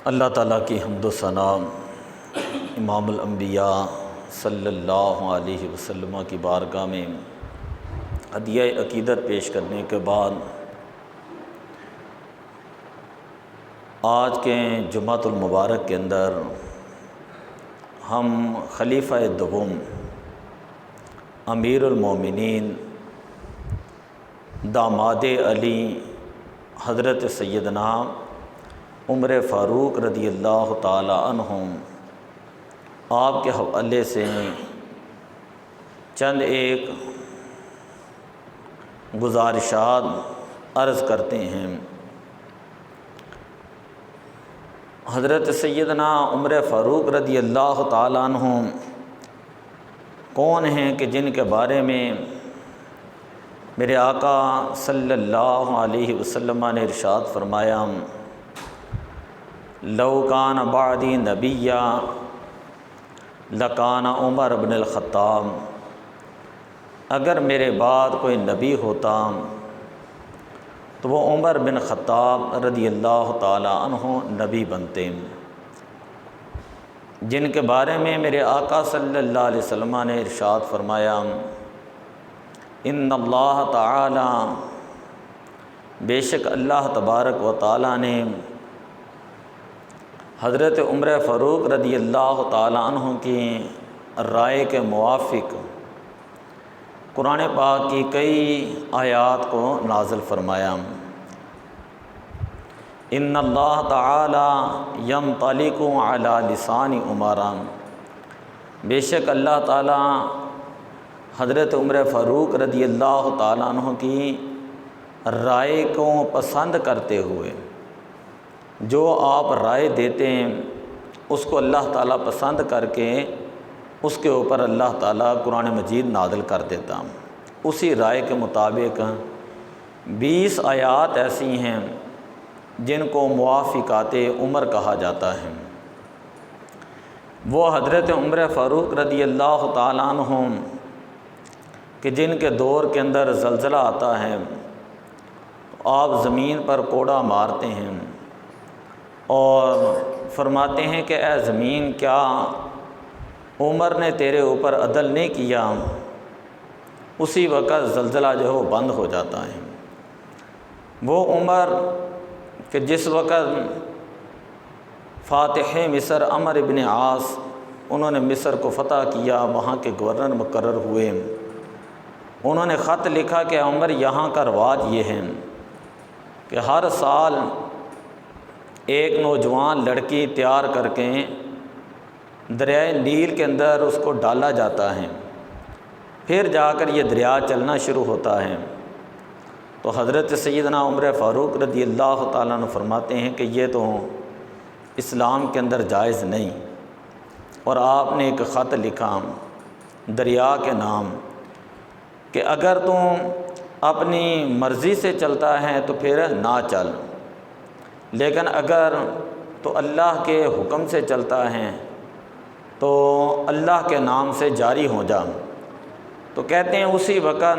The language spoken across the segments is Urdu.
اللہ تعالیٰ کی حمد و ثنا امام الانبیاء صلی اللہ علیہ وسلم کی بارگاہ میں ہدیہ عقیدت پیش کرنے کے بعد آج کے جمعۃ المبارک کے اندر ہم خلیفہ دوم امیر المومنین داماد علی حضرت سیدنا عمر فاروق رضی اللہ تعالی عنہم آپ کے حوالے سے چند ایک گزارشات عرض کرتے ہیں۔ حضرت سیدنا عمر فاروق رضی اللہ تعالی عنہم کون ہیں کہ جن کے بارے میں میرے آقا صلی اللہ علیہ وسلم نے ارشاد فرمایا، لو کان بعدی نبیا لکان عمر بن الخطاب، اگر میرے بعد کوئی نبی ہوتا تو وہ عمر بن خطاب رضی اللہ تعالی عنہ نبی بنتے، جن کے بارے میں میرے آقا صلی اللہ علیہ وسلم نے ارشاد فرمایا، ان اللہ تعالی، بے شک اللہ تبارک و تعالی نے حضرت عمر فاروق رضی اللہ تعالی عنہ کی رائے کے موافق قرآن پاک کی کئی آیات کو نازل فرمایا۔ ان اللہ تعالی ینطلق علی لسان عمر، بے شک اللہ تعالی حضرت عمر فاروق رضی اللہ تعالی عنہ کی رائے کو پسند کرتے ہوئے، جو آپ رائے دیتے ہیں اس کو اللہ تعالیٰ پسند کر کے اس کے اوپر اللہ تعالیٰ قرآن مجید نازل کر دیتا۔ اسی رائے کے مطابق 20 آیات ایسی ہیں جن کو موافقات عمر کہا جاتا ہے۔ وہ حضرت عمر فاروق رضی اللہ تعالیٰ عنہ کہ جن کے دور کے اندر زلزلہ آتا ہے، آپ زمین پر کوڑا مارتے ہیں اور فرماتے ہیں کہ اے زمین، کیا عمر نے تیرے اوپر عدل نہیں کیا؟ اسی وقت زلزلہ جو ہے وہ بند ہو جاتا ہے۔ وہ عمر کہ جس وقت فاتح مصر عمر بن عاص انہوں نے مصر کو فتح کیا، وہاں کے گورنر مقرر ہوئے، انہوں نے خط لکھا کہ عمر یہاں کا رواج یہ ہے کہ ہر سال ایک نوجوان لڑکی تیار کر کے دریائے نیل کے اندر اس کو ڈالا جاتا ہے، پھر جا کر یہ دریا چلنا شروع ہوتا ہے۔ تو حضرت سیدنا عمر فاروق رضی اللہ تعالیٰ عنہ فرماتے ہیں کہ یہ تو اسلام کے اندر جائز نہیں، اور آپ نے ایک خط لکھا دریا کے نام کہ اگر تم اپنی مرضی سے چلتا ہے تو پھر نہ چل، لیکن اگر تو اللہ کے حکم سے چلتا ہے تو اللہ کے نام سے جاری ہو جا۔ تو کہتے ہیں اسی وقت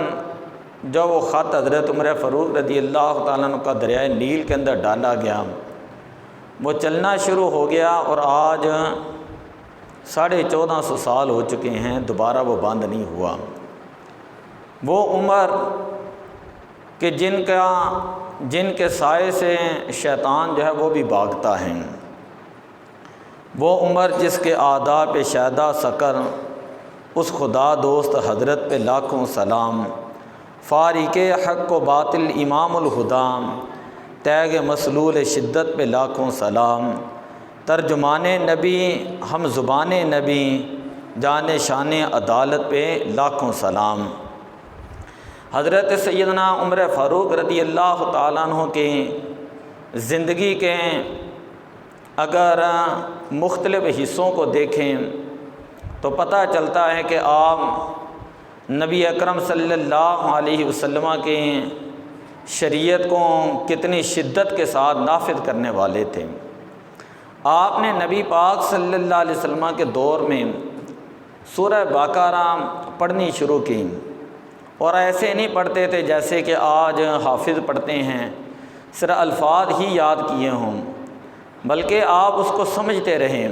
جب وہ خط حضرت عمر فاروق رضی اللہ تعالیٰ عنہ کا دریائے نیل کے اندر ڈالا گیا، وہ چلنا شروع ہو گیا، اور آج 1450 سال ہو چکے ہیں، دوبارہ وہ بند نہیں ہوا۔ وہ عمر کہ جن کے سائے سے شیطان جو ہے وہ بھی بھاگتا ہے، وہ عمر جس کے آداب شیدہ سکر، اس خدا دوست حضرت پہ لاکھوں سلام، فارق حق و باطل امام الہدا، تیغ مسلول شدت پہ لاکھوں سلام، ترجمان نبی ہم زبان نبی، جان شان عدالت پہ لاکھوں سلام۔ حضرت سیدنا عمر فاروق رضی اللہ تعالیٰ عنہ کی زندگی کے اگر مختلف حصوں کو دیکھیں تو پتہ چلتا ہے کہ آپ نبی اکرم صلی اللہ علیہ وسلم کی شریعت کو کتنی شدت کے ساتھ نافذ کرنے والے تھے۔ آپ نے نبی پاک صلی اللہ علیہ وسلم کے دور میں سورہ بقرہ پڑھنی شروع کی، اور ایسے نہیں پڑھتے تھے جیسے کہ آج حافظ پڑھتے ہیں، صرف الفاظ ہی یاد کیے ہوں۔ بلکہ آپ اس کو سمجھتے رہیں۔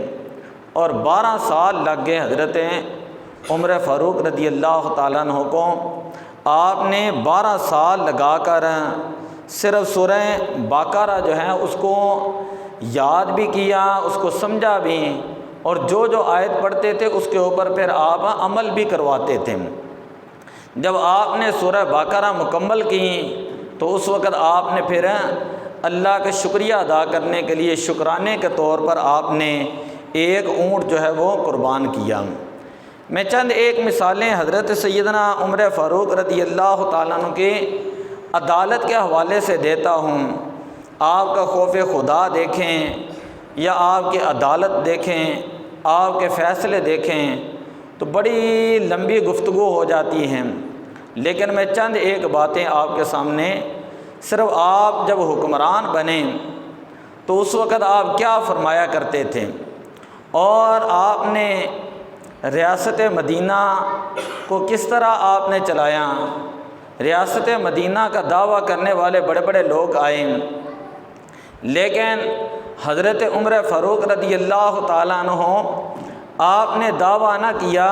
اور 12 سال لگ گئے حضرت عمر فاروق رضی اللہ تعالیٰ عنہ کو۔ آپ نے 12 سال لگا کر صرف سورہ بقرہ جو ہے اس کو یاد بھی کیا، اس کو سمجھا بھی، اور جو جو آیت پڑھتے تھے اس کے اوپر پھر آپ عمل بھی کرواتے تھے۔ جب آپ نے سورہ بقرہ مکمل کی تو اس وقت آپ نے پھر اللہ کا شکریہ ادا کرنے کے لیے شکرانے کے طور پر آپ نے ایک اونٹ جو ہے وہ قربان کیا۔ میں چند ایک مثالیں حضرت سیدنا عمر فاروق رضی اللہ تعالیٰ عنہ کے عدالت کے حوالے سے دیتا ہوں۔ آپ کا خوف خدا دیکھیں یا آپ کی عدالت دیکھیں، آپ کے فیصلے دیکھیں تو بڑی لمبی گفتگو ہو جاتی ہیں، لیکن میں چند ایک باتیں آپ کے سامنے، صرف آپ جب حکمران بنیں تو اس وقت آپ کیا فرمایا کرتے تھے، اور آپ نے ریاست مدینہ کو کس طرح آپ نے چلایا۔ ریاست مدینہ کا دعویٰ کرنے والے بڑے بڑے لوگ آئے، لیکن حضرت عمر فاروق رضی اللہ تعالیٰ عنہ آپ نے دعویٰ نہ کیا،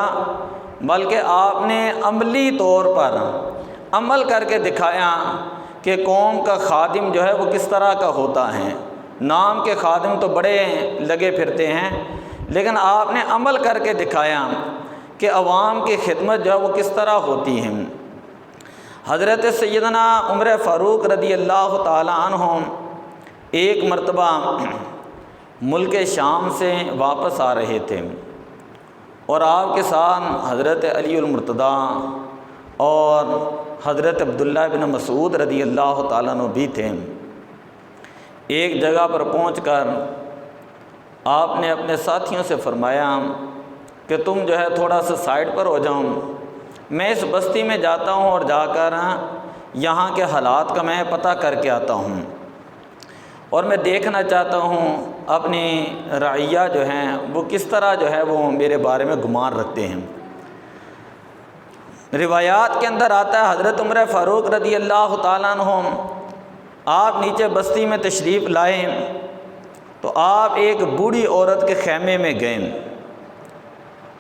بلکہ آپ نے عملی طور پر عمل کر کے دکھایا کہ قوم کا خادم جو ہے وہ کس طرح کا ہوتا ہے۔ نام کے خادم تو بڑے لگے پھرتے ہیں، لیکن آپ نے عمل کر کے دکھایا کہ عوام کی خدمت جو ہے وہ کس طرح ہوتی ہے۔ حضرت سیدنا عمر فاروق رضی اللہ تعالیٰ عنہ ایک مرتبہ ملک شام سے واپس آ رہے تھے، اور آپ کے ساتھ حضرت علی المرتضیٰ اور حضرت عبداللہ بن مسعود رضی اللہ تعالیٰ عنہ بھی تھے۔ ایک جگہ پر پہنچ کر آپ نے اپنے ساتھیوں سے فرمایا کہ تم جو ہے تھوڑا سا سائڈ پر ہو جاؤ، میں اس بستی میں جاتا ہوں اور جا کر یہاں کے حالات کا میں پتہ کر کے آتا ہوں، اور میں دیکھنا چاہتا ہوں اپنی رعیہ جو ہیں وہ کس طرح جو ہے وہ میرے بارے میں گمان رکھتے ہیں۔ روایات کے اندر آتا ہے حضرت عمر فاروق رضی اللہ تعالیٰ عنہ آپ نیچے بستی میں تشریف لائے تو آپ ایک بوڑھی عورت کے خیمے میں گئے،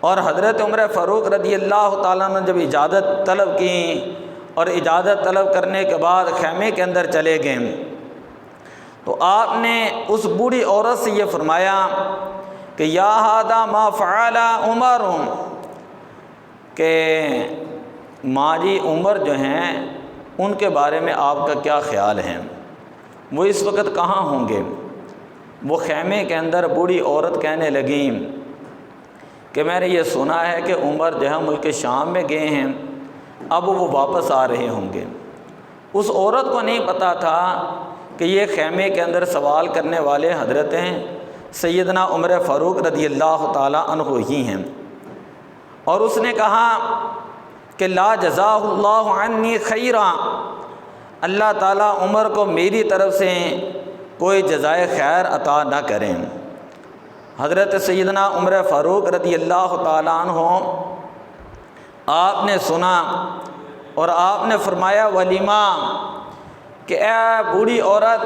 اور حضرت عمر فاروق رضی اللہ تعالیٰ عنہ جب اجازت طلب کی اور اجازت طلب کرنے کے بعد خیمے کے اندر چلے گئے تو آپ نے اس بوڑھی عورت سے یہ فرمایا کہ یا ھذا ما فعل عمر، کہ ماں جی عمر جو ہیں ان کے بارے میں آپ کا کیا خیال ہے، وہ اس وقت کہاں ہوں گے۔ وہ خیمے کے اندر بوڑھی عورت کہنے لگیں کہ میں نے یہ سنا ہے کہ عمر جو ہے ملک شام میں گئے ہیں، اب وہ واپس آ رہے ہوں گے۔ اس عورت کو نہیں پتہ تھا کہ یہ خیمے کے اندر سوال کرنے والے حضرت سیدنا عمر فاروق رضی اللہ تعالیٰ عنہ ہی ہیں، اور اس نے کہا کہ لا جزاہ اللہ عنی خیرا، اللہ تعالیٰ عمر کو میری طرف سے کوئی جزائے خیر عطا نہ کریں۔ حضرت سیدنا عمر فاروق رضی اللہ تعالیٰ عنہ آپ نے سنا اور آپ نے فرمایا ولیمہ، کہ اے بوڑھی عورت۔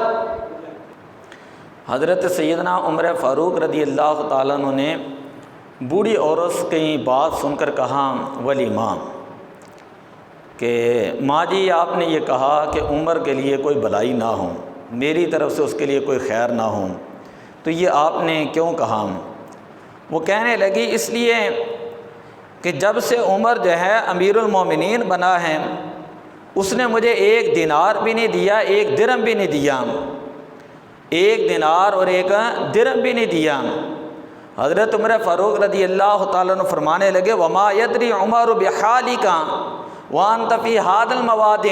حضرت سیدنا عمر فاروق رضی اللہ تعالیٰ عنہ نے بوڑھی عورت کی بات سن کر کہا ولیمہ، کہ ماں جی آپ نے یہ کہا کہ عمر کے لیے کوئی بلائی نہ ہو، میری طرف سے اس کے لیے کوئی خیر نہ ہو، تو یہ آپ نے کیوں کہا؟ وہ کہنے لگی اس لیے کہ جب سے عمر جو ہے امیر المومنین بنا ہے اس نے مجھے 1 دینار بھی نہیں دیا، 1 درہم بھی نہیں دیا، 1 دینار اور 1 درہم بھی نہیں دیا۔ حضرت عمر فاروق رضی اللہ تعالیٰ عنہ فرمانے لگے وما یدری عمر بحالک وانت فی ھذا المواد،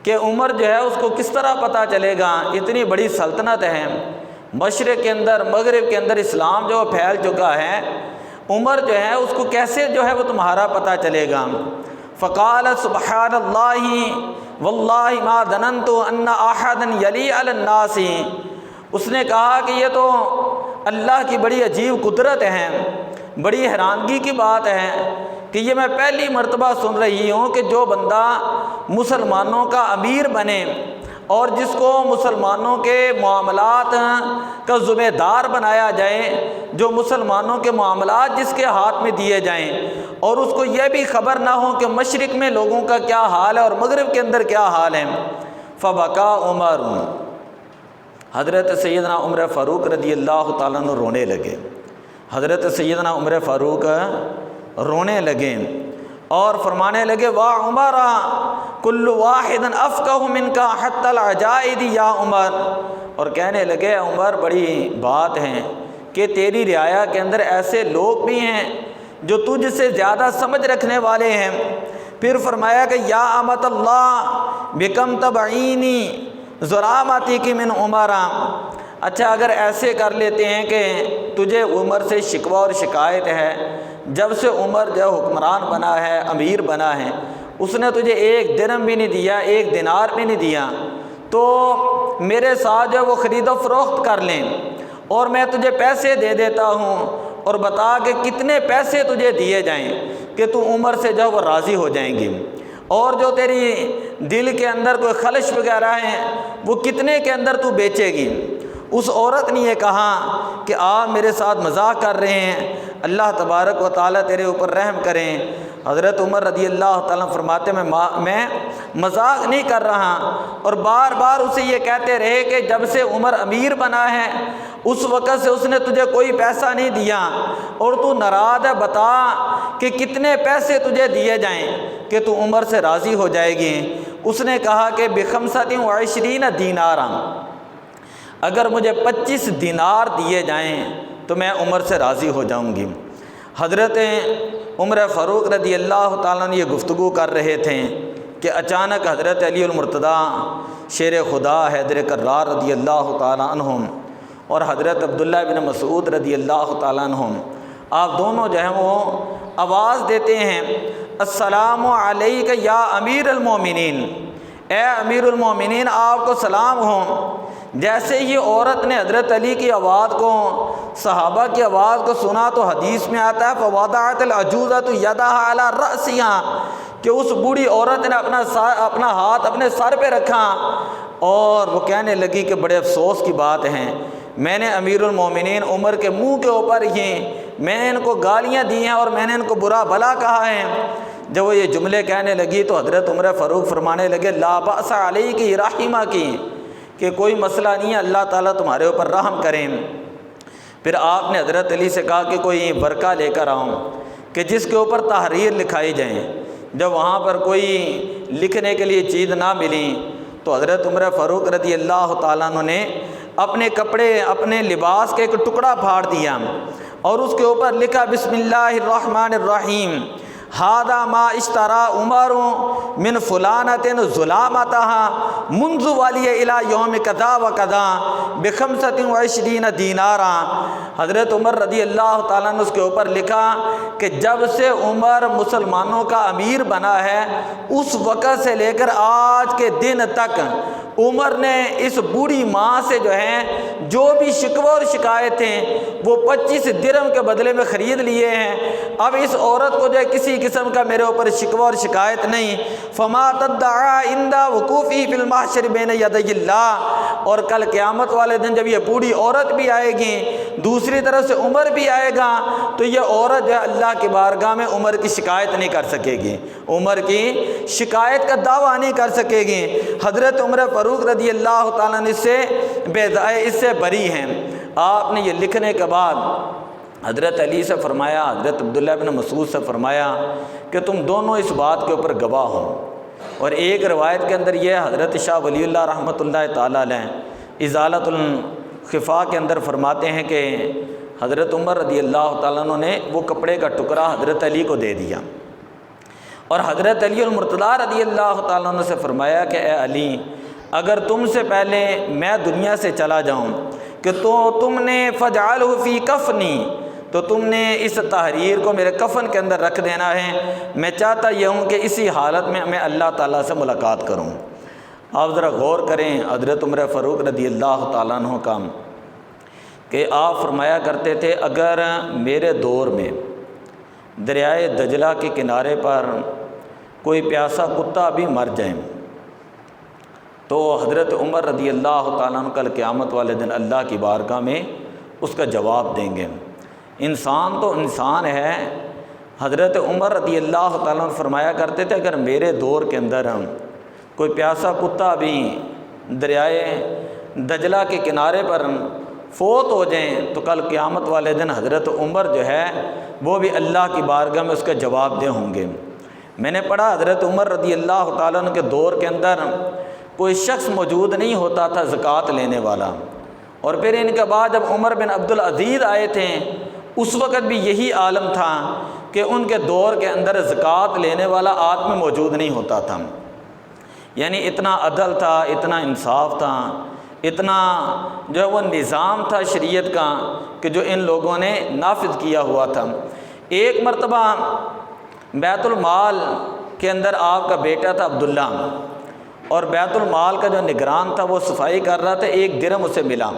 کہ عمر جو ہے اس کو کس طرح پتہ چلے گا، اتنی بڑی سلطنت ہے، مشرق کے اندر مغرب کے اندر اسلام جو پھیل چکا ہے، عمر جو ہے اس کو کیسے جو ہے وہ تمہارا پتہ چلے گا۔ فقال سبحان اللہ واللہ ما ظننت ان احدا یلی علی الناس، اس نے کہا کہ یہ تو اللہ کی بڑی عجیب قدرت ہے، بڑی حیرانگی کی بات ہے کہ یہ میں پہلی مرتبہ سن رہی ہوں کہ جو بندہ مسلمانوں کا امیر بنے، اور جس کو مسلمانوں کے معاملات کا ذمہ دار بنایا جائے، جو مسلمانوں کے معاملات جس کے ہاتھ میں دیے جائیں، اور اس کو یہ بھی خبر نہ ہو کہ مشرق میں لوگوں کا کیا حال ہے اور مغرب کے اندر کیا حال ہے۔ فبکا عمر، حضرت سیدنا عمر فاروق رضی اللہ تعالیٰ عنہ رونے لگے۔ حضرت سیدنا عمر فاروق رونے لگے اور فرمانے لگے وا عمر کل واحد افقہ منک حتی العجائز یا عمر، اور کہنے لگے عمر بڑی بات ہے کہ تیری رعایا کے اندر ایسے لوگ بھی ہیں جو تجھ سے زیادہ سمجھ رکھنے والے ہیں۔ پھر فرمایا کہ یا امت اللہ بکم تبعینی ظلامتی کی من عمر، اچھا اگر ایسے کر لیتے ہیں کہ تجھے عمر سے شکوہ اور شکایت ہے، جب سے عمر جو حکمران بنا ہے، امیر بنا ہے، اس نے تجھے ایک درہم بھی نہیں دیا، ایک دینار بھی نہیں دیا، تو میرے ساتھ جو وہ خرید و فروخت کر لیں اور میں تجھے پیسے دے دیتا ہوں، اور بتا کہ کتنے پیسے تجھے دیے جائیں کہ تو عمر سے جو وہ راضی ہو جائیں گی، اور جو تیری دل کے اندر کوئی خلش وغیرہ ہیں وہ کتنے کے اندر تو بیچے گی۔ اس عورت نے یہ کہا کہ آپ میرے ساتھ مذاق کر رہے ہیں، اللہ تبارک و تعالیٰ تیرے اوپر رحم کریں۔ حضرت عمر رضی اللہ تعالیٰ فرماتے میں مذاق نہیں کر رہا، اور بار بار اسے یہ کہتے رہے کہ جب سے عمر امیر بنا ہے اس وقت سے اس نے تجھے کوئی پیسہ نہیں دیا، اور تو ناراض ہے، بتا کہ کتنے پیسے تجھے دیے جائیں کہ تو عمر سے راضی ہو جائے گی۔ اس نے کہا کہ ب25 دینارا، اگر مجھے 25 دینار دیے جائیں تو میں عمر سے راضی ہو جاؤں گی۔ حضرت عمر فاروق رضی اللہ تعالیٰ نے یہ گفتگو کر رہے تھے کہ اچانک حضرت علی المرتضیٰ شیر خدا حیدر کرار رضی اللہ تعالیٰ عنہم اور حضرت عبداللہ بن مسعود رضی اللہ تعالیٰ عنہم، آپ دونوں جو ہیں وہ آواز دیتے ہیں السلام علیک یا امیر المومنین، اے امیر المومنین آپ کو سلام ہوں۔ جیسے ہی عورت نے حضرت علی کی آواز کو، صحابہ کی آواز کو سنا تو حدیث میں آتا ہے فوضعت العجوزۃ یدها علی رأسها، کہ اس بوڑھی عورت نے اپنا ہاتھ اپنے سر پہ رکھا اور وہ کہنے لگی کہ بڑے افسوس کی بات ہے، میں نے امیر المومنین عمر کے منہ کے اوپر ہی میں نے ان کو گالیاں دی ہیں اور میں نے ان کو برا بھلا کہا ہے۔ جب وہ یہ جملے کہنے لگی تو حضرت عمر فاروق فرمانے لگے لا بأس علیک رحمہ کی، کہ کوئی مسئلہ نہیں ہے، اللہ تعالیٰ تمہارے اوپر رحم کریں۔ پھر آپ نے حضرت علی سے کہا کہ کوئی ورقہ لے کر آؤں کہ جس کے اوپر تحریر لکھائی جائیں۔ جب وہاں پر کوئی لکھنے کے لیے چیز نہ ملی تو حضرت عمر فاروق رضی اللہ تعالیٰ عنہ نے اپنے کپڑے، اپنے لباس کے ایک ٹکڑا پھاڑ دیا اور اس کے اوپر لکھا بسم اللہ الرحمن الرحیم ھذا ما اشترى عمر من فلانۃ ظلامتها منذ ولی الی یوم کذا و کذا ب25 دینارا۔ حضرت عمر رضی اللہ تعالیٰ نے اس کے اوپر لکھا کہ جب سے عمر مسلمانوں کا امیر بنا ہے اس وقت سے لے کر آج کے دن تک عمر نے اس بوڑھی ماں سے جو ہیں جو بھی شکوہ اور شکایتیں وہ 25 درہم کے بدلے میں خرید لیے ہیں۔ اب اس عورت کو جو ہے کسی قسم کا میرے اوپر شکوہ اور شکایت نہیں۔ فما تدعى عند وقوفه في المحشر بین یدی اللہ، اور کل قیامت والے دن جب یہ بوڑھی عورت بھی آئے گی، دوسری طرف سے عمر بھی آئے گا، تو یہ عورت جو ہے اللہ کی بارگاہ میں عمر کی شکایت نہیں کر سکے گی، عمر کی شکایت کا دعویٰ نہیں کر سکے گی۔ حضرت عمر فاروق رضی اللہ تعالیٰ نے اس سے بری ہیں۔ آپ نے یہ لکھنے کے بعد حضرت علی سے فرمایا، حضرت عبداللہ بن مسعود سے فرمایا کہ تم دونوں اس بات کے اوپر گواہ ہو۔ اور ایک روایت کے اندر یہ حضرت شاہ ولی اللہ رحمۃ اللہ تعالیٰ علیہ ازالۃ الخفا کے اندر فرماتے ہیں کہ حضرت عمر رضی اللہ تعالیٰ عنہ نے وہ کپڑے کا ٹکڑا حضرت علی کو دے دیا، اور حضرت علی المرتضیٰ رضی اللہ تعالیٰ عنہ سے فرمایا کہ اے علی، اگر تم سے پہلے میں دنیا سے چلا جاؤں کہ تو تم نے فجعلہ فی کفنی، تو تم نے اس تحریر کو میرے کفن کے اندر رکھ دینا ہے، میں چاہتا یہ ہوں کہ اسی حالت میں اللہ تعالیٰ سے ملاقات کروں۔ آپ ذرا غور کریں حضرت عمر فاروق رضی اللہ تعالیٰ عنہ کا، کہ آپ فرمایا کرتے تھے اگر میرے دور میں دریائے دجلہ کے کنارے پر کوئی پیاسا کتا بھی مر جائے تو حضرت عمر رضی اللہ تعالیٰ عنہ کل قیامت والے دن اللہ کی بارگاہ میں اس کا جواب دیں گے۔ انسان تو انسان ہے۔ حضرت عمر رضی اللہ تعالیٰ عنہ فرمایا کرتے تھے اگر میرے دور کے اندر کوئی پیاسا کتا بھی دریائے دجلہ کے کنارے پر فوت ہو جائیں تو کل قیامت والے دن حضرت عمر جو ہے وہ بھی اللہ کی بارگاہ میں اس کا جواب دہ ہوں گے۔ میں نے پڑھا حضرت عمر رضی اللہ تعالیٰ عنہ کے دور کے اندر کوئی شخص موجود نہیں ہوتا تھا زکوٰۃ لینے والا، اور پھر ان کے بعد جب عمر بن عبدالعزیز آئے تھے اس وقت بھی یہی عالم تھا کہ ان کے دور کے اندر زکوٰۃ لینے والا آدمی موجود نہیں ہوتا تھا۔ یعنی اتنا عدل تھا، اتنا انصاف تھا، اتنا جو ہے وہ نظام تھا شریعت کا کہ جو ان لوگوں نے نافذ کیا ہوا تھا۔ ایک مرتبہ بیت المال کے اندر آپ کا بیٹا تھا عبداللہ، اور بیت المال کا جو نگران تھا وہ صفائی کر رہا تھا، ایک درہم اسے ملا،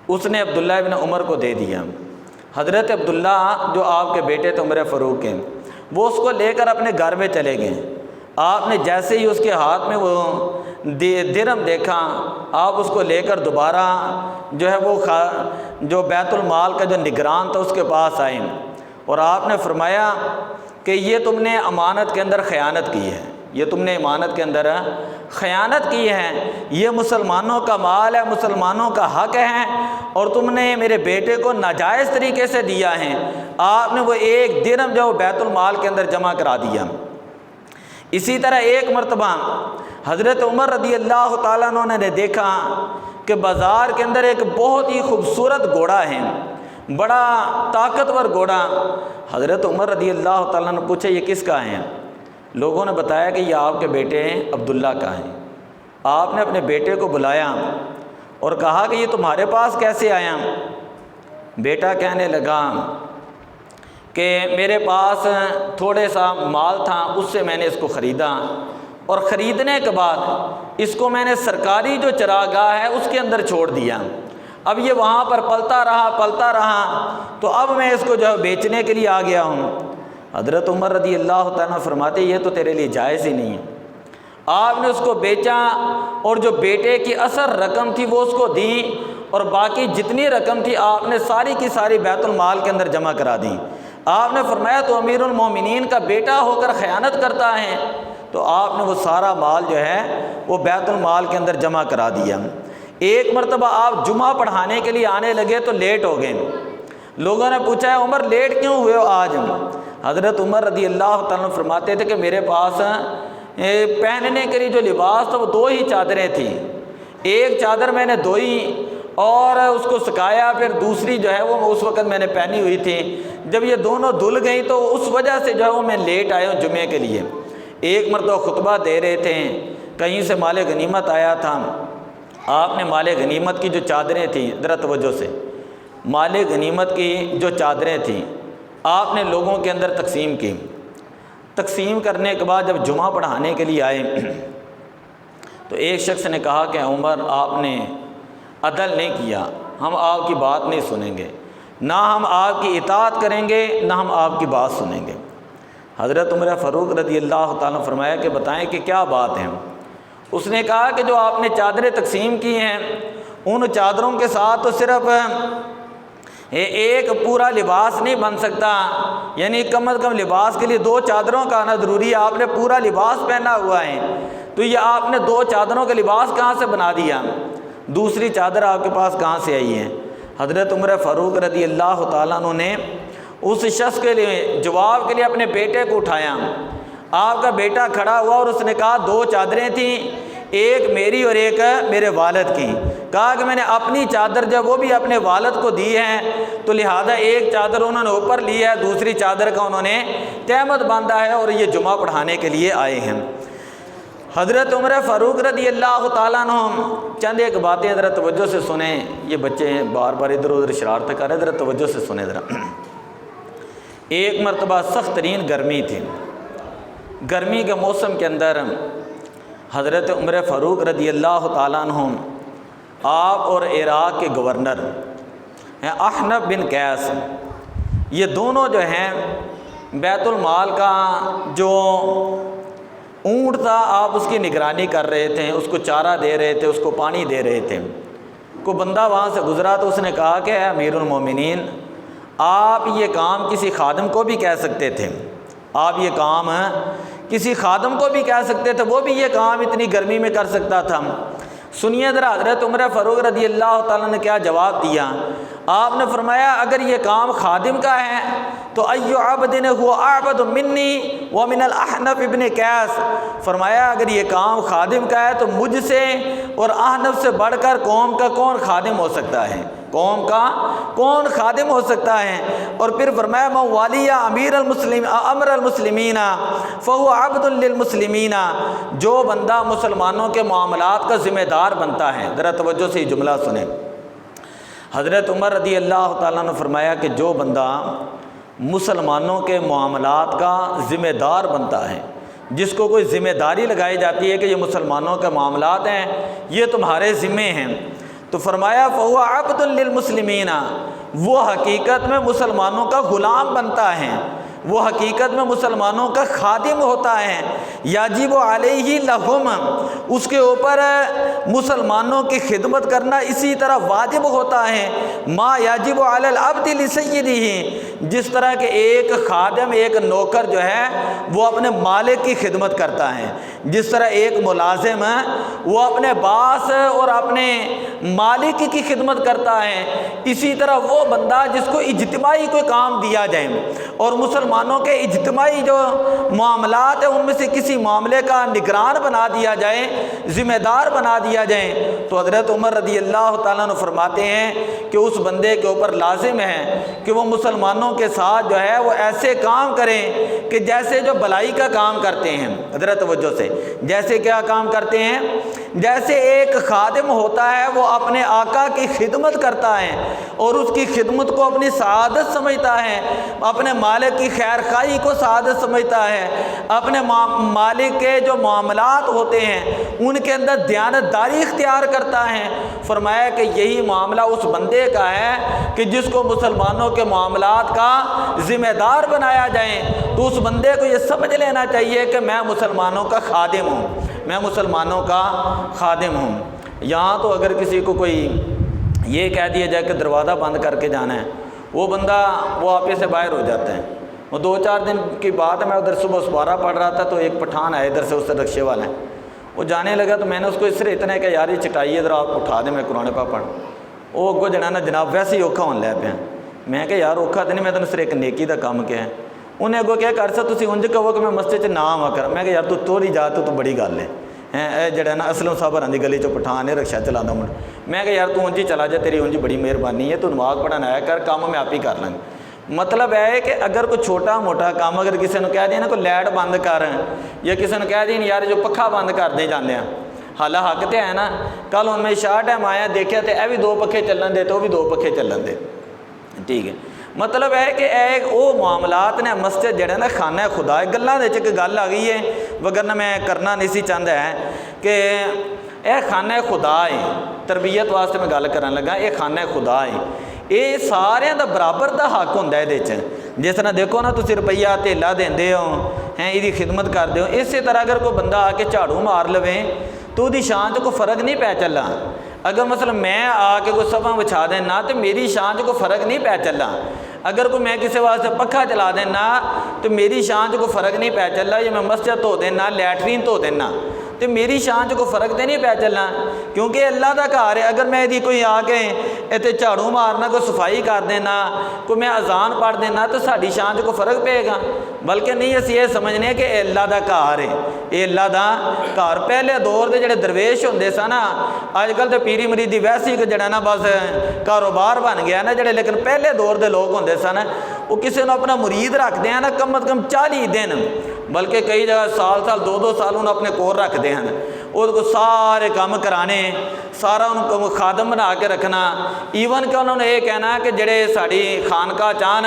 اس نے عبداللہ ابن عمر کو دے دیا۔ حضرت عبداللہ جو آپ کے بیٹے تھے عمر فاروق کے، وہ اس کو لے کر اپنے گھر میں چلے گئے۔ آپ نے جیسے ہی اس کے ہاتھ میں وہ درہم دیکھا، آپ اس کو لے کر دوبارہ جو ہے وہ جو بیت المال کا جو نگران تھا اس کے پاس آئے، اور آپ نے فرمایا کہ یہ تم نے امانت کے اندر خیانت کی ہے، یہ تم نے امانت کے اندر خیانت کی ہے، یہ مسلمانوں کا مال ہے، مسلمانوں کا حق ہے، اور تم نے میرے بیٹے کو ناجائز طریقے سے دیا ہے۔ آپ نے وہ ایک درہم جو بیت المال کے اندر جمع کرا دیا۔ اسی طرح ایک مرتبہ حضرت عمر رضی اللہ تعالیٰ عنہ نے دیکھا کہ بازار کے اندر ایک بہت ہی خوبصورت گھوڑا ہے، بڑا طاقتور گھوڑا۔ حضرت عمر رضی اللہ تعالیٰ نے پوچھا یہ کس کا ہے؟ لوگوں نے بتایا کہ یہ آپ کے بیٹے عبداللہ کا ہے۔ آپ نے اپنے بیٹے کو بلایا اور کہا کہ یہ تمہارے پاس کیسے آیا؟ بیٹا کہنے لگا کہ میرے پاس تھوڑے سا مال تھا، اس سے میں نے اس کو خریدا، اور خریدنے کے بعد اس کو میں نے سرکاری جو چراگاہ ہے اس کے اندر چھوڑ دیا۔ اب یہ وہاں پر پلتا رہا تو اب میں اس کو جو ہے بیچنے کے لیے آ گیا ہوں۔ حضرت عمر رضی اللہ تعالیٰ فرماتے یہ تو تیرے لیے جائز ہی نہیں ہے۔ آپ نے اس کو بیچا، اور جو بیٹے کی اصل رقم تھی وہ اس کو دی، اور باقی جتنی رقم تھی آپ نے ساری کی ساری بیت المال کے اندر جمع کرا دی۔ آپ نے فرمایا تو امیر المومنین کا بیٹا ہو کر خیانت کرتا ہے؟ تو آپ نے وہ سارا مال جو ہے وہ بیت المال کے اندر جمع کرا دیا۔ ایک مرتبہ آپ جمعہ پڑھانے کے لیے آنے لگے تو لیٹ ہو گئے۔ لوگوں نے پوچھا ہے عمر لیٹ کیوں ہوئے ہو آج؟ حضرت عمر رضی اللہ تعالیٰ فرماتے تھے کہ میرے پاس پہننے کے لیے جو لباس تھا وہ دو ہی چادریں تھیں، ایک چادر میں نے دھوئی اور اس کو سکھایا، پھر دوسری جو ہے وہ اس وقت میں نے پہنی ہوئی تھی۔ جب یہ دونوں دھل گئیں تو اس وجہ سے جو ہے وہ میں لیٹ آیا ہوں جمعے کے لیے۔ ایک مرتبہ خطبہ دے رہے تھے، کہیں سے مال غنیمت آیا تھا، آپ نے مال غنیمت کی جو چادریں تھیں، ذرا توجہ سے، مال غنیمت کی جو چادریں تھیں آپ نے لوگوں کے اندر تقسیم کی۔ تقسیم کرنے کے بعد جب جمعہ پڑھانے کے لیے آئے تو ایک شخص نے کہا کہ عمر آپ نے عدل نہیں کیا، ہم آپ کی بات نہیں سنیں گے، نہ ہم آپ کی اطاعت کریں گے، نہ ہم آپ کی بات سنیں گے۔ حضرت عمر فاروق رضی اللہ تعالیٰ فرمایا کہ بتائیں کہ کیا بات ہے؟ اس نے کہا کہ جو آپ نے چادریں تقسیم کی ہیں ان چادروں کے ساتھ تو صرف ایک پورا لباس نہیں بن سکتا، یعنی کم از کم لباس کے لیے دو چادروں کا آنا ضروری ہے، آپ نے پورا لباس پہنا ہوا ہے، تو یہ آپ نے دو چادروں کا لباس کہاں سے بنا دیا؟ دوسری چادر آپ کے پاس کہاں سے آئی ہے؟ حضرت عمر فاروق رضی اللہ تعالیٰ عنہ نے اس شخص کے لیے جواب کے لیے اپنے بیٹے کو اٹھایا۔ آپ کا بیٹا کھڑا ہوا اور اس نے کہا دو چادریں تھیں، ایک میری اور ایک میرے والد کی۔ کہا کہ میں نے اپنی چادر جب وہ بھی اپنے والد کو دی ہے تو لہذا ایک چادر انہوں نے اوپر لی ہے، دوسری چادر کا انہوں نے تہمت باندھا ہے اور یہ جمعہ پڑھانے کے لیے آئے ہیں۔ حضرت عمر فاروق رضی اللہ تعالیٰ عنہ چند ایک باتیں ذرا توجہ سے سنیں، یہ بچے بار بار ادھر ادھر شرارتیں کر رہے ہیں، ذرا توجہ سے سنیں ذرا۔ ایک مرتبہ سخت ترین گرمی تھی، گرمی کے موسم کے اندر حضرت عمر فاروق رضی اللہ تعالیٰ عنہ آپ اور عراق کے گورنر ہیں احنف بن قیس، یہ دونوں جو ہیں بیت المال کا جو اونٹ تھا، آپ اس کی نگرانی کر رہے تھے، اس کو چارہ دے رہے تھے، اس کو پانی دے رہے تھے۔ کوئی بندہ وہاں سے گزرا تو اس نے کہا کہ اے امیر المومنین، آپ یہ کام کسی خادم کو بھی کہہ سکتے تھے، آپ یہ کام کسی خادم کو بھی کہہ سکتے تھے، وہ بھی یہ کام اتنی گرمی میں کر سکتا تھا۔ سنیے ذرا حضرت عمر فاروق رضی اللہ تعالیٰ نے کیا جواب دیا۔ آپ نے فرمایا اگر یہ کام خادم کا ہے تو ایو عبد هو اعبد منی ومن الاحنف ابن قیس، فرمایا اگر یہ کام خادم کا ہے تو مجھ سے اور احنف سے بڑھ کر قوم کا کون خادم ہو سکتا ہے، قوم کا کون خادم ہو سکتا ہے۔ اور پھر فرمایا من والی امیر المسلمین فهو عبد للمسلمین، جو بندہ مسلمانوں کے معاملات کا ذمہ دار بنتا ہے، ذرا توجہ سے یہ جملہ سنیں۔ حضرت عمر رضی اللہ تعالیٰ نے فرمایا کہ جو بندہ مسلمانوں کے معاملات کا ذمہ دار بنتا ہے، جس کو کوئی ذمہ داری لگائی جاتی ہے کہ یہ مسلمانوں کے معاملات ہیں، یہ تمہارے ذمے ہیں، تو فرمایا فَهُوَ عَبْدٌ لِّلْمُسْلِمِينَ، وہ حقیقت میں مسلمانوں کا غلام بنتا ہے، وہ حقیقت میں مسلمانوں کا خادم ہوتا ہے۔ یجب علیہ لہم، اس کے اوپر مسلمانوں کی خدمت کرنا اسی طرح واجب ہوتا ہے، ما یجب علی العبد لسیدہ، جس طرح کہ ایک خادم، ایک نوکر جو ہے وہ اپنے مالک کی خدمت کرتا ہے، جس طرح ایک ملازم ہے وہ اپنے باس اور اپنے مالک کی خدمت کرتا ہے، اسی طرح وہ بندہ جس کو اجتماعی کوئی کام دیا جائے اور مسلمانوں کے اجتماعی جو معاملات ہیں ان میں سے کسی معاملے کا نگران بنا دیا جائے، ذمہ دار بنا دیا جائے، تو حضرت عمر رضی اللہ تعالیٰ عنہ فرماتے ہیں کہ اس بندے کے اوپر لازم ہے کہ وہ مسلمانوں کے ساتھ جو ہے وہ ایسے کام کریں کہ جیسے جو بھلائی کا کام کرتے ہیں، حضرت توجہ سے، جیسے کیا کام کرتے ہیں، جیسے ایک خادم ہوتا ہے وہ اپنے آقا کی خدمت کرتا ہے اور اس کی خدمت کو اپنی سعادت سمجھتا ہے، اپنے مالک کی خیر خواہی کو سعادت سمجھتا ہے، اپنے مالک کے جو معاملات ہوتے ہیں ان کے اندر دیانتداری اختیار کرتا ہے۔ فرمایا کہ یہی معاملہ اس بندے کا ہے کہ جس کو مسلمانوں کے معاملات کا ذمہ دار بنایا جائے، تو اس بندے کو یہ سمجھ لینا چاہیے کہ میں مسلمانوں کا خادم ہوں، میں مسلمانوں کا خادم ہوں۔ یہاں تو اگر کسی کو کوئی یہ کہہ دیا جائے کہ دروازہ بند کر کے جانا ہے، وہ بندہ وہ آپے سے باہر ہو جاتا ہے۔ وہ 2-4 دن کی بات ہے، میں ادھر صبح سپارہ پڑھ رہا تھا تو ایک پٹھان آئے ادھر سے، اس سے رکشے والا ہے، وہ جانے لگا تو میں نے اس کو اس طرح اتنا ہے کہ یار یہ چٹائی ادھر آپ اٹھا دیں، میں قرآن پاک پڑھ، وہ اگو جنا نا جناب ویسے ہی اوکھا ہونے لگ پیا۔ میں کہ یار اوکھا تو نہیں، میں تو صرف ایک نیکی دا کام کیا ہے۔ انہیں اگو کیا کر سا تسی انج کہو کہ میں مسجد نہ آواں کر، میں کہ یار تو توری جا تو بڑی گل ہے اے جڑا نا اسلم صاحب ہراں دی گلی چوں پٹھان ہے رکشا چلانا منڈ، میں کہ یار تو انج ہی چلا جا، تیری انج بڑی مہربانی ہے، تو نماز پڑھن آیا کر، کام میں آپ ہی کر لیں گے۔ مطلب ہے کہ اگر کوئی چھوٹا موٹا کام اگر کسی نے کہہ دیا نا کوئی لائٹ بند کر، یا کسی نے کہہ دیا یار جو پکھا بند کر دے جانے ہیں، حالہ حق تے ہے نا، کل ہن میں شاہ ٹائم آیا دیکھا تے اے بھی 2 پکھے چلن دے تو وہ بھی 2 پکھے چلن دے، ٹھیک ہے۔ مطلب ہے کہ اے وہ معاملات نے مسجد جڑا نا خانہ خدا ہے، گلاں دے وچ گل آ گئی ہے وگرنہ میں کرنا نہیں سی چاہتا ہے کہ اے خانہ خدا ہے، تربیت واسطے میں گل کرن لگا، اے خانہ خدا ہے، یہ سارے دا برابر دا حق ہوندا ہے یہ، جس طرح دیکھو نا تسی روپیہ تھیلا دیندے ہو ہیں، یہ خدمت کردے ہو، اسی طرح اگر کوئی بندہ آ کے جھاڑو مار لوے تو دی شان چ کوئی فرق نہیں پی چلا۔ اگر مثلا میں آ کے کوئی صفحہ بچھا دینا تو میری شان چ کوئی فرق نہیں پی چلا، اگر کوئی میں کسی واسطے پکھا چلا دینا تو میری شان چ کوئی فرق نہیں پی چلا، یا میں مسجد دھو دینا، لیٹرین دھو دینا تو میری شان چ کوئی فرق تو نہیں پی چلنا، کیونکہ اللہ دا گھر ہے۔ اگر میں کوئی آ کے اتنے جھاڑو مارنا، کوئی صفائی کر دینا، کوئی میں اذان پڑھ دینا تو ساری شان چ کوئی فرق پے گا، بلکہ نہیں اسی یہ سمجھنے کہ اے اللہ دا گھر ہے، اے اللہ دا گھر۔ پہلے دور دے جڑے درویش ہوندے سن نا، اج کل تو پیری مریدی ویسے ہی جڑا نا بس کاروبار بن گیا نا جڑے، لیکن پہلے دور دے لوگ ہوندے سن وہ کسی نے اپنا مرید رکھتے ہیں نا کم از کم 40 دن، بلکہ کئی جگہ سال 2 سال انہوں اپنے کول رکھتے ہیں، وہ کو سارے کام کرانے، سارا ان کو خادم بنا کے رکھنا، ایون کہ انہوں نے یہ کہنا کہ جڑے ساری خانقاہ چاہن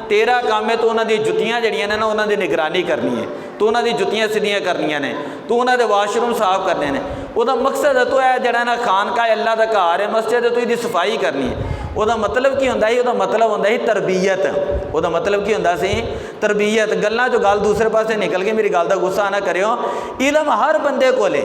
تیرا کام ہے تو انہوں دی جتیاں جڑیاں نے نا انہوں دی نگرانی کرنی ہے، تو انہوں دی جتیاں سیدھیاں کرنیاں نے، تو انہوں دے واش روم صاف کرنے نے، وہ دا مقصد ہے تو ہے جڑا نا خانقاہ اللہ دا گھر ہے، مسجد ہے تو یہ دی صفائی کرنی ہے۔ ਉਹਦਾ ਮਤਲਬ ਕੀ ਹੁੰਦਾ ਸੀ? ਉਹਦਾ ਮਤਲਬ ਹੁੰਦਾ ਸੀ ਤਰਬੀਅਤ। ਉਹਦਾ ਮਤਲਬ ਕੀ ਹੁੰਦਾ ਸੀ? ਤਰਬੀਅਤ। ਗੱਲਾਂ 'ਚੋਂ ਗੱਲ ਦੂਸਰੇ ਪਾਸੇ ਨਿਕਲ ਗਈ, ਮੇਰੀ ਗੱਲ ਦਾ ਗੁੱਸਾ ਨਾ ਕਰਿਓ। ਇਲਮ ਹਰ ਬੰਦੇ ਕੋਲੇ,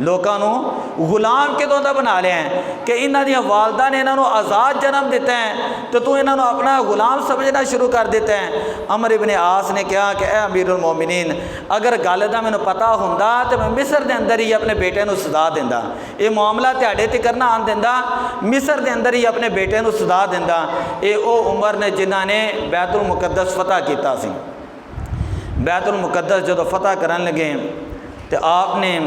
لوگوں کو غلام کدوں دا بنا لیا ہے کہ انہاں دی والدہ نے انہوں آزاد جنم دیتا ہے تو انہوں اپنا غلام سمجھنا شروع کر دیتا ہے۔ عمر ابن عاص نے کہا کہ اے امیر المومنین اگر گل دا مینوں پتہ ہوندا تو میں مصر دے اندر ہی اپنے بیٹے نوں سزا دیندا، یہ معاملہ تہاڈے تے کرنا آن دیندا، مصر دے اندر ہی اپنے بیٹے نوں سزا دیندا۔ اے او عمر نے جنہاں نے بیت المقدس فتح کیتا سی۔ بیت المقدس جدو فتح کرن لگے تو آپ نے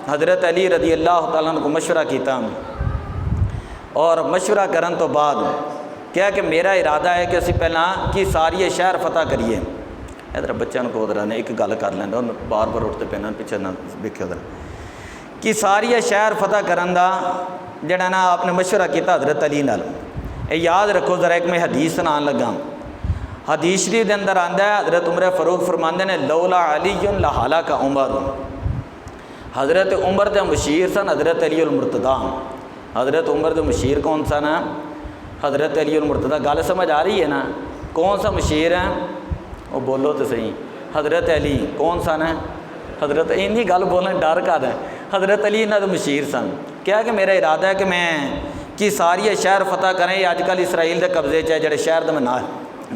حضرت علی رضی اللہ تعالیٰ عنہ کو مشورہ کیتا، اور مشورہ کرن تو بعد کیا کہ میرا ارادہ ہے کہ اسی پہلا کی ساری شہر فتح کریے۔ ادھر بچوں کو ادھر نے ایک گل کر لینا، بار بار اٹھتے پہنا پیچھے نہ دیکھے ادھر کہ ساری شہر فتح کرن دا جڑا نا آپ نے مشورہ کیتا حضرت علی نال۔ اے یاد رکھو ذرا، ایک میں حدیث سنان لگا، حدیث شریف دے اندر آندا ہے حضرت عمر فاروق فرماندے نے لولا علی لہلک عمر، حضرت عمر دے مشیر سن حضرت علی المرتضیٰ۔ حضرت عمر دے مشیر کون سا نا؟ حضرت علی المرتضیٰ۔ گل سمجھ آ رہی ہے نا؟ کون سا مشیر ہے وہ بولو تو صحیح۔ حضرت علی کون سا نا؟ حضرت اینی گل بولنے ڈر کر ہے، حضرت علی انہاں دے مشیر سن۔ کیا کہ میرا ارادہ ہے کہ میں کی ساری شہر فتح کریں، یہ اج کل اسرائیل دے قبضے چ ہے جڑے شہر دے میں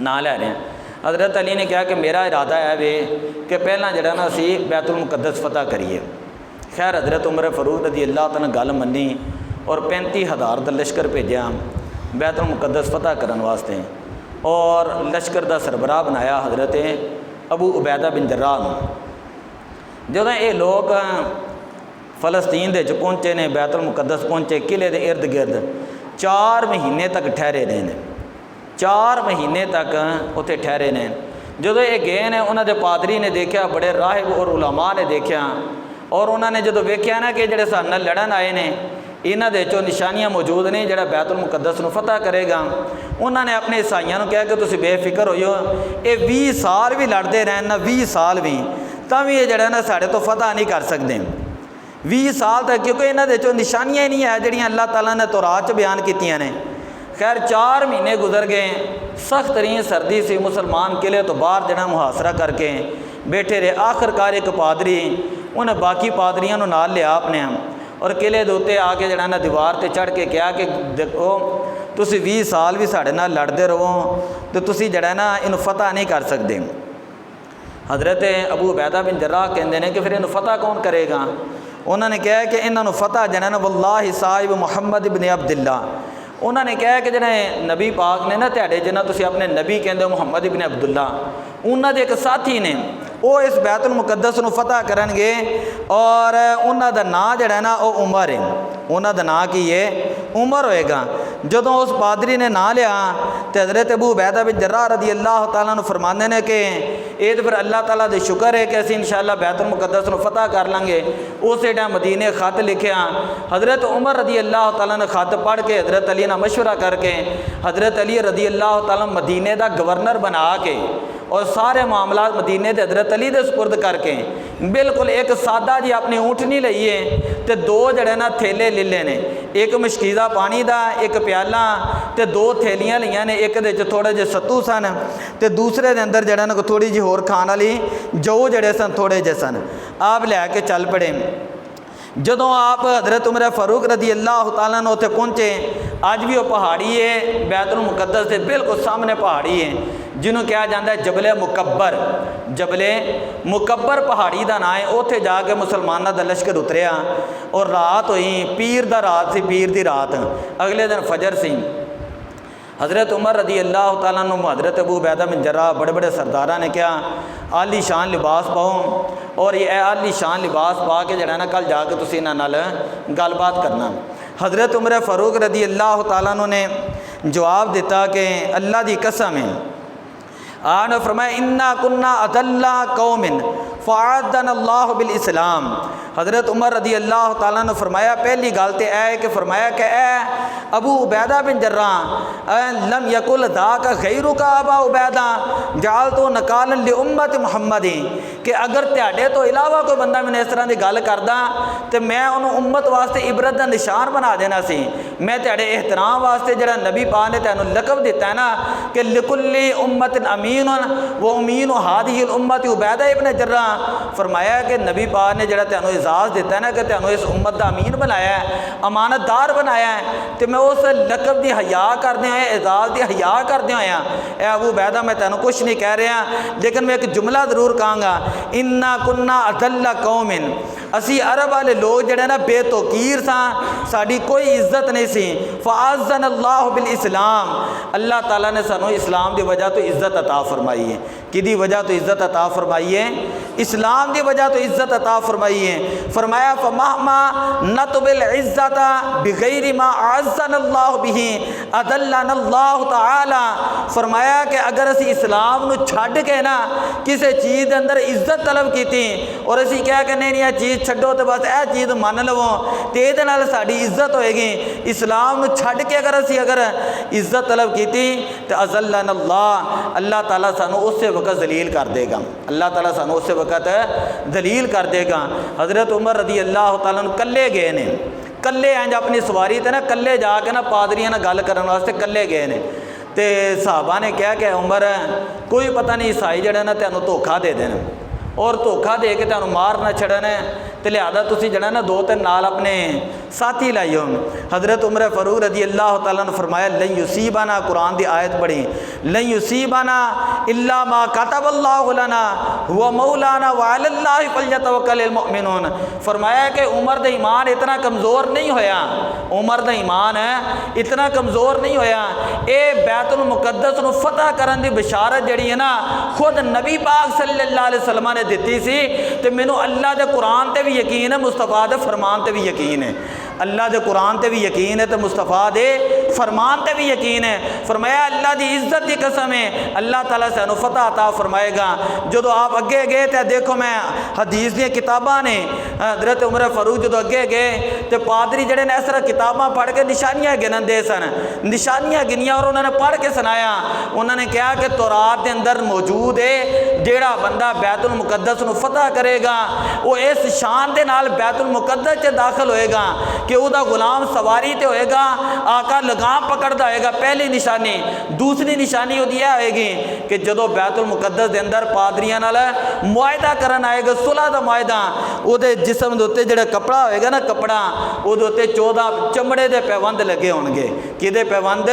نہ لے رہے ہیں۔ حضرت علی نے کہا کہ میرا ارادہ ہے وے کہ پہلا جڑا نا اسی بیت المقدس فتح کریے۔ خیر حضرت عمر فاروق رضی اللہ تعالیٰ نے گل منی اور 35,000 دا لشکر بھیجا بیت المقدس فتح کرن واسطے، اور لشکر دا سربراہ بنایا حضرت ابو عبیدہ بن جراح نو۔ جدوں یہ لوگ فلسطین دے پہنچے نے، بیت المقدس پہنچے، قلعے دے ارد گرد 4 مہینے تک ٹھہرے رہے ہیں، 4 مہینے تک اتنے ٹھہرے نے۔ جدو یہ گئے نے انہوں دے پادری نے دیکھا، بڑے راہب اور علماء نے دیکھا، اور انہوں نے جدو ویکھیا نا کہ جڑے سارے نال لڑن آئے نے انہاں دے چوں نشانیاں موجود نہیں جڑا بیت المقدس نو فتح کرے گا، انہوں نے اپنے عیسائیوں کہا کہ تسی بے فکر ہوئیو، یہ 20 سال بھی لڑتے رہن نا، 20 سال بھی تاں بھی یہ جڑا نا ساڑے تو فتح نہیں کر سکتے 20 سال تک، کیونکہ انہاں دے چوں نشانیاں ہی نہیں ہے جڑیاں اللہ تعالیٰ نے تورات چ بیان کیتیاں نے۔ خیر 4 مہینے گزر گئے، سخت ترین سردی سی، مسلمان قلعے تو باہر جڑا محاصرہ کر کے بیٹھے رہے۔ آخر کار ایک پادری انہیں باقی پادریاں نو نال لیا اپنے، اور قلعے دے اوتے آ کے جڑا نا دیوار تے چڑھ کے کہا کہ دیکھو تسی 20 سال بھی ساڑے نال لڑتے رہو تو تسی جڑا نا انہوں فتح نہیں کر سکتے۔ حضرت ابو عبیدہ بن جراح کہندے نے کہ پھر انہوں فتح کون کرے گا؟ انہوں نے کہا کہ انہوں فتح جڑا نا واللہ صاحب محمد ابن عبداللہ، انہوں نے کہا کہ جڑے نبی پاک نے نا تہاڈے جنہاں تسی اپنے نبی کہندے ہو محمد ابن عبداللہ، انہاں دے ایک ساتھی نے وہ اس بیت المقدس نو فتح کرن گے، اور انہاں دا نام جڑا ہے نا وہ عمر ہے، انہاں دا نام کی ہے عمر ہوئے گا۔ جدوں اس پادری نے نام لیا تو حضرت ابو عبیدہ بن جراح رضی اللہ تعالیٰ عنہ فرماندے نے کہ یہ تو پھر اللہ تعالیٰ دے شکر ہے کہ اسی انشاءاللہ بیت المقدس نو فتح کر لیں گے۔ اسی ٹائم مدینے خط لکھیا، حضرت عمر رضی اللہ تعالیٰ نے خط پڑھ کے حضرت علی نے مشورہ کر کے حضرت علی رضی اللہ تعالیٰ مدینے دا گورنر بنا کے اور سارے معاملات مدینے دے حضرت علی دے سپرد کر کے بالکل ایک سادہ جی اپنی اونٹنی لئیے تے 2 جڑے نا تھیلے لے لے نے، ایک مشکیزہ پانی دا، ایک پیالہ تے 2 تھیلیاں لیاں نے، ایک دے تھوڑے جے ستو سن تے دوسرے دے اندر جڑا نا کو تھوڑی جی ہور کھان والی جو جڑے سن تھوڑے جے سن، آپ لے کے چل پڑے۔ جدوں آپ حضرت عمر فاروق رضی اللہ تعالیٰ نے اتنے پہنچے، آج بھی وہ پہاڑی ہے بیت المقدس کے بالکل سامنے پہاڑی ہے جنہوں کہا جاتا ہے جبل مکبر، جبل مکبر پہاڑی دا نام ہے۔ اتنے جا کے مسلمانوں دا لشکر اتریا اور رات ہوئی، پیر دا رات سی، پیر دی رات، اگلے دن فجر سی۔ حضرت عمر رضی اللہ تعالیٰ عنہ حضرت ابو عبیدہ بن جراح بڑے بڑے سرداراں نے کہا عالی شان لباس پاؤ، اور یہ عالی شان لباس پا کے جڑا نا کل جا کے تسی انہاں نال گل بات کرنا۔ حضرت عمر فاروق رضی اللہ تعالیٰ عنہ نے جواب دیتا کہ اللہ دی قسم ہے، آپ نے فرمایا انا کنا اذل قوم فاعدنا اللہ بالاسلام۔ حضرت عمر رضی اللہ تعالیٰ نے فرمایا پہلی گل تے اے کہ فرمایا کہ اے ابو عبیدہ بن جراح لم یقل ذاک غیرک ابا عبیدہ جعلت نکالا لامت محمد، کہ اگر تہاڈے تو علاوہ کوئی بندہ میں اس طرح دی گل کردا تے میں انہوں امت واسطے عبرت دا نشان بنا دینا سی۔ میں تہاڈے احترام واسطے جڑا نبی پاک نے تینوں لقب دیتا ہے نا کہ لکل امت امین امین وہ امین ہادی الامت عبیدہ ابن جراح، فرمایا کہ نبی پاک نے جڑا تینوں اعزاز دیتا ہے نا کہ تینوں اس امت دا امین بنایا ہے، امانت دار بنایا ہے، تو میں اس لقب دی حیا کردے ہوئے، اعزاز دی حیا کردے ہوئے اے ابو عبیدہ میں تینوں کچھ نہیں کہہ رہا، لیکن میں ایک جملہ ضرور کہاں گا، انا کنا اذل قوم، اسی عرب والے لوگ جڑے نا بے توقیر ساں، ساڈی کوئی عزت نہیں سی، فاعزنا اللہ بالاسلام، اللہ تعالیٰ نے سانو اسلام دی وجہ تو عزت عطا فرمائی ہے، کدی وجہ تو عزت عطا فرمائی ہے، اسلام دی وجہ تو عزت عطا فرمائی ہے، فرمایا فمہما نطب العزت بغیر ما اعزنا اللہ به اذلنا اللہ تعالی، فرمایا کہ اگر اسی اسلام نو چھڈ کے نا کسی چیز دے اندر عزت طلب کیتی اور اسی کہہ کہ نہیں یہ چیز چھڈو تو بس اے چیز من لو تے دے نال ساڈی عزت ہوئے گی، اسلام نو چھڈ کے اگر عزت طلب کیتی تو اذلنا اللہ تعالیٰ سانو اسی وقت ذلیل کر دے گا، اللہ تعالیٰ سانو اسی وقت ذلیل کر دے گا۔ حضرت عمر رضی اللہ تعالیٰ عنہ کلے گئے نے، کلے انج اپنی سواری تے نا کلے جا کے نا پادریاں نال گل کرن واسطے کلے گئے نے، تے صحابہ نے کہا کہ عمر کوئی پتہ نہیں عیسائی جڑے نا تینوں دھوکھا دے دین اور دھوکھا دے کے تینوں مار نہ چھڑن، تو لہذا تسی جڑا نا دو تین نال اپنے ساتھی لائیو۔ حضرت عمر فاروق رضی اللہ تعالیٰ نے فرمایا لن یصیبنا، قرآن دی آیت پڑھی، لن یصیبنا الا ما کتب اللہ لنا هو مولانا وعلی اللہ فلیتوکل المؤمنون، فرمایا کہ عمر دا ایمان اتنا کمزور نہیں ہویا، عمر دا ایمان ہے اتنا کمزور نہیں ہویا، اے بیت المقدس نو فتح کرن دی بشارت جڑی ہے نا خود نبی پاک صلی اللہ علیہ وسلم نے دیتی سی، تو مینوں اللہ دے قرآن تے بھی یقین ہے، مصطفیٰ دے فرمان تے بھی یقین ہے، اللہ دے قرآن تے بھی یقین ہے تو مصطفیٰ دے فرمان تے بھی یقین ہے، فرمایا اللہ دی عزت دی قسم ہے اللہ تعالیٰ سانو فتح عطا فرمائے گا۔ جدو آپ اگے گئے تو دیکھو میں حدیث دی کتاباں نے حضرت عمر فاروق جدو اگے گئے تو پادری جڑے نے اس طرح کتاباں پڑھ کے نشانیاں گنن دے سن، نشانیاں گنیاں اور انہوں نے پڑھ کے سنایا، انہوں نے کہا کہ تورات دے اندر موجود ہے جیڑا بندہ بیت المقدس نو فتح کرے گا وہ اس شان دے نال بیت المقدس چ داخل ہوئے گا کہ وہ دا غلام سواری تے ہوئے گا، آقا لگام پکڑدا ہوئے گا، پہلی نشانی۔ دوسری نشانی وہ دیا ہوئے گی کہ جدو بیت المقدس دے اندر پادریاں نال معاہدہ کرن آئے گا، صلح دا معاہدہ، وہ دے جسم دے اوتے جڑا کپڑا ہوئے گا نا کپڑا، وہ دے اوتے 14 چمڑے دے پیوند لگے ہون گے، کدے پیوند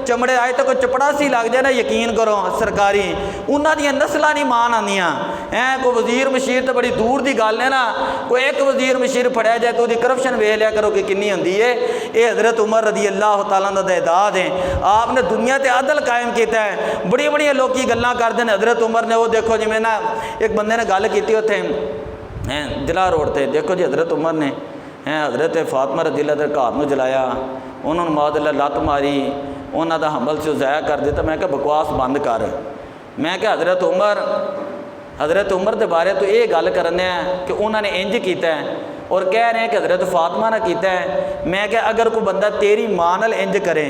چمڑے، آئے تو کوئی چپڑا سی لگ جائے نا یقین کرو سرکاری انہاں دیاں نسلاں نہیں مان آندیاں، کوئی وزیر مشیر تو بڑی دور دی گل ہے نا، کوئی ایک وزیر مشیر پھڑیا جائے تو دی کرپشن ویکھ لیا کرو کہ کنی ہوندی ہے۔ یہ حضرت عمر رضی اللہ تعالیٰ عنہ دا اعداد ہے، آپ نے دنیا تے عدل قائم کیتا ہے، بڑی بڑی لوکی گلاں کردے ہیں حضرت عمر نے، وہ دیکھو جی میں نا ایک بندے نے گل کیتی اوتھے جلا روڈ تے، دیکھو جی حضرت عمر نے حضرت فاطمہ رضی اللہ دے گھر نو جلایا، انہوں نے معاذ اللہ لت ماری، انہاں دا حمل سے ضائع کر دیتا، میں کہ بکواس بند کر، میں کہ حضرت عمر دے بارے تو یہ گل کرنے ہیں کہ انہوں نے انج کیتا ہے اور کہہ رہے ہیں کہ حضرت فاطمہ نے کیتا ہے، میں کہ اگر کوئی بندہ تیری ماں نال انج کرے،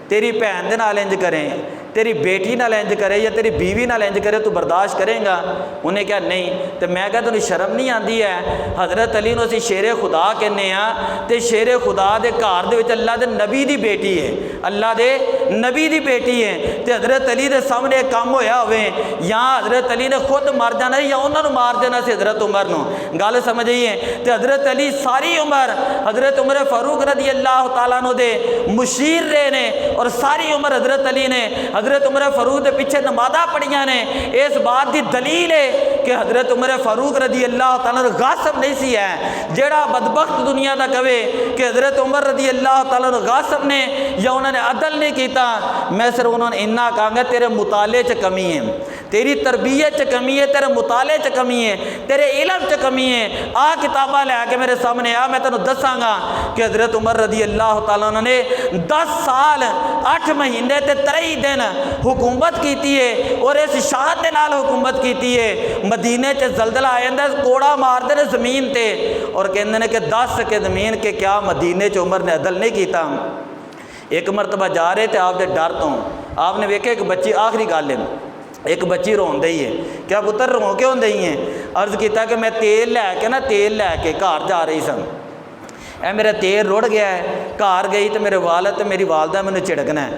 تیری بہن دے نال انج کرے، تیری بیٹی نال انج کرے یا تیری بیوی نال انج کرے تو برداشت کریں گا؟ انہیں کہا نہیں، تو میں کہا تمہیں شرم نہیں آندی ہے؟ حضرت علی نو اسی شیر خدا کہنے ہاں، تے شیر خدا دے گھر دے وچ اللہ دے نبی دی بیٹی ہے، اللہ دے نبی دی بیٹی ہے، تے حضرت علی دے سامنے ایک کام ہویا ہوئے یا حضرت علی نے خود مار جانا یا انہوں نے مار دینا سی حضرت عمر نو، گل سمجھئیے؟ تے حضرت علی ساری عمر حضرت عمر فاروق رضی اللہ تعالیٰ عنہ دے مشیر رہے نے، اور ساری عمر حضرت علی نے حضرت عمر فاروق دے پیچھے نمازاں پڑھیاں نے، اس بات دی دلیل ہے کہ حضرت عمر فاروق رضی اللہ تعالیٰ عنہ غاصب نہیں سی ہے، جیڑا بدبخت دنیا دا کہے کہ حضرت عمر رضی اللہ تعالیٰ عنہ غاصب نے یا انہوں نے عدل نہیں کیتا، میں صرف انہوں نے اتنا کہا گا تیرے مطالعے چ کمی ہے، تیری تربیت چ کمی ہے، تیرے مطالعے چ کمی ہے، تیرے علم چ کمی ہے، آ کتاباں لے کے میرے سامنے آ، میں تینوں دساں گا کہ حضرت عمر رضی اللہ تعالیٰ عنہ نے 10 سال 8 مہینے تے 23 دن حکومت کیتی ہے، اور اس شان دے نال حکومت کیتی ہے، مدینے چ زلزلہ آ جاندا ہے، کوڑا مار دے زمین تے، اور کہندے نے کہ 10 کے زمین کے کیا مدینے چ عمر نے عدل نہیں کیتا۔ ایک مرتبہ جا رہے تھے آپ دے ڈر تو، آپ نے ویکھے ایک بچی، آخری گل ہے، ایک بچی رون دئی ہے، کیا پتر رو کیوں دئی ہے؟ عرض کیتا کہ میں تیل لے کے گھر جا رہی سن، اے میرا تیل رڑ گیا ہے، گھر گئی تو میرے والد تو میری والدہ مینوں چڑکنا ہے۔